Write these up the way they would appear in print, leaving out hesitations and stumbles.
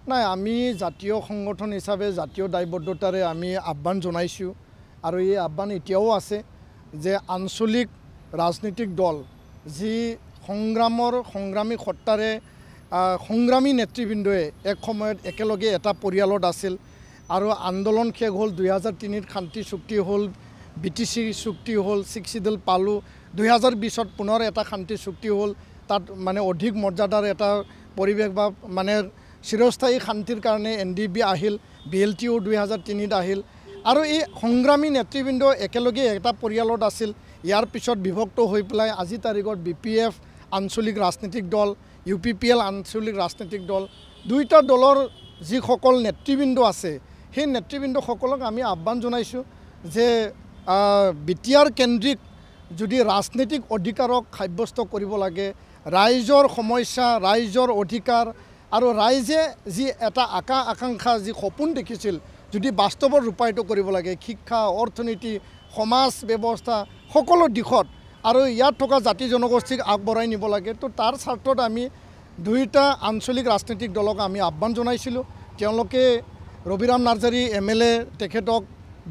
নাই আমি জাতীয় সংগঠন হিচাপে জাতীয় দায়বদ্ধতাৰে আমি আহ্বান জনাইছোঁ আৰু এই আহ্বান এতিয়াও আছে যে আঞ্চলিক ৰাজনৈতিক দল যি সংগ্ৰামী সত্তাৰে সংগ্ৰামী নেতৃবৃন্দই এক সময়ত একেলগে এটা পৰিয়ালত আছিল আৰু আন্দোলন শেষ হ'ল 2003 শান্তি চুক্তি হ'ল BTC চুক্তি হ'ল 6 শিডিউল পালোঁ 2020 পুনৰ এটা শান্তি চুক্তি হ'ল তাত মানে অধিক মৰ্যাদাৰ এটা পৰিৱেশ বা মানে চিৰস্থায়ী শান্তিৰ কাৰণে NDB আহিল BLTO 2003 আহিল আৰু এই সংগ্ৰামী নেতৃবৃন্দ একেলগে এটা পৰিয়ালত আছিল ইয়াৰ পিছত বিভক্ত হৈ পেলাই আজি তাৰিখত BPF আঞ্চলিক ৰাজনৈতিক দল UPPL আঞ্চলিক ৰাজনৈতিক দল দুইটা দলৰ যিসকল নেতৃবৃন্দ আছে সেই নেতৃবৃন্দসকলক আমি আহ্বান জনাইছোঁ যে বিটিআৰ কেন্দ্ৰিক যদি ৰাজনৈতিক অধিকাৰক সাব্যস্ত কৰিব লাগে ৰাইজৰ সমস্যা ৰাইজৰ অধিকাৰ আৰু ৰাইজে যি এটা আকাংক্ষা যি সপোন দেখিছিল যদি বাস্তৱত ৰূপায়িত কৰিব লাগে শিক্ষা অৰ্থনীতি সমাজ ব্যৱস্থা সকলো দিশত আৰু ইয়াত থকা জাতি জনগোষ্ঠীক আগবঢ়াই নিব লাগে তো তাৰ স্বাৰ্থত আমি দুইটা আঞ্চলিক ৰাজনৈতিক দলক আমি আহ্বান জনাইছিলোঁ তেওঁলোকে ৰবিৰাম নাৰ্জাৰী MLA তেখেতক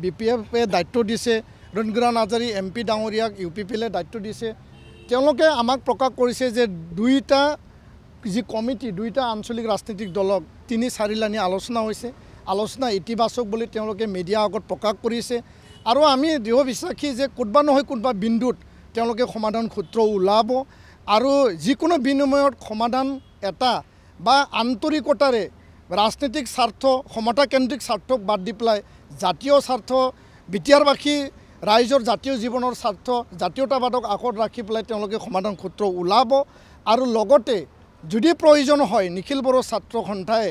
BPFে দায়িত্ব দিছে ৰঞ্জুৰা নাৰ্জাৰী MP ডাঙৰীয়াক UPPলে দায়িত্ব দিছে তেওঁলোকে আমাক প্ৰকাশ কৰিছে যে দুইটা যি কমিটি দুইটা আঞ্চলিক ৰাজনৈতিক দলক 3-4 লানি আলোচনা হৈছে আলোচনা ইতিবাচক বুলি তেওঁলোকে মিডিয়া আগত প্ৰকাশ কৰিছে আৰু আমি দৃঢ় বিশ্বাসী যে কোনোবা নহয় কোনোবা বিন্দুত তেওঁলোকে সমাধান সূত্ৰ ওলাব আৰু যিকোনো বিনিময়ত সমাধান এটা বা আন্তৰিকতাৰে ৰাজনৈতিক স্বাৰ্থ সমতা কেন্দ্ৰিক স্বাৰ্থক বাদ দি পেলাই জাতীয় স্বাৰ্থ বিটিআৰবাসী ৰাইজৰ জাতীয় জীৱনৰ স্বাৰ্থ জাতীয়তাবাদক আগত ৰাখি পেলাই তেওঁলোকে সমাধান সূত্ৰ ওলাব আৰু লগতে যদি প্ৰয়োজন হয় নিখিল বড়ো ছাত্ৰ সন্থাই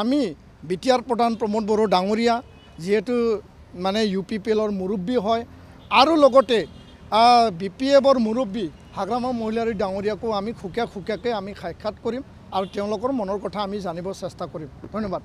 আমি বিটিআৰ প্ৰধান প্ৰমোদ বড়ো ডাঙৰীয়া যেহেতু মানে UPPLৰ মুৰব্বী হয় আৰু লগতে BPFৰ মুৰব্বী হাগ্ৰামা মহিলাৰী ডাঙৰীয়াকো আমি খুকীয়াকৈ আমি সাক্ষাৎ কৰিম আৰু তেওঁলোকৰ মনৰ কথা আমি জানিব চেষ্টা কৰিম ধন্যবাদ